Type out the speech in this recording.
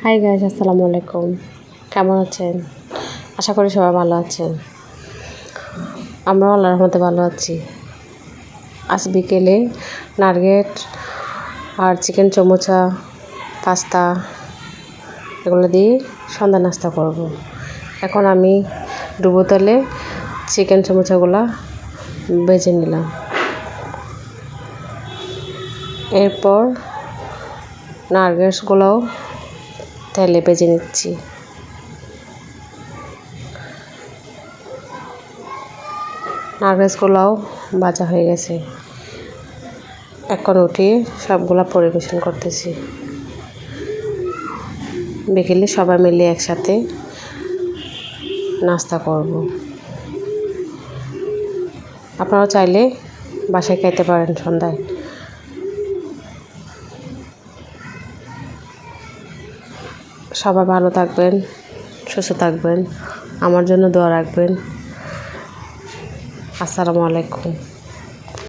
Hi guys, আসসালামু আলাইকুম। কেমন আছেন? আশা করি সবাই ভালো আছেন। আমরাও আল্লাহর রহমতে ভালো আছি। আজ বিকেলে নারকেল আর চিকেন চমচা, পাস্তা এগুলো দিয়ে সন্ধ্যা নাস্তা করব। এখন আমি ডুবো তেলে চিকেন চমচাগুলো ভেজে নিলাম। এরপর নারকেলগুলোও তেলে ভেজে নিচ্ছি। নারকেলগুলোও ভাজা হয়ে গেছে। এখন উঠিয়ে সবগুলা পরিবেশন করতেছি। বিকেলে সবাই মিলে একসাথে নাস্তা করব। আপনারাও চাইলে বাসায় খেতে পারেন সন্ধ্যায়। সবাই ভালো থাকবেন, সুস্থ থাকবেন, আমার জন্য দোয়া রাখবেন। আসসালামু আলাইকুম।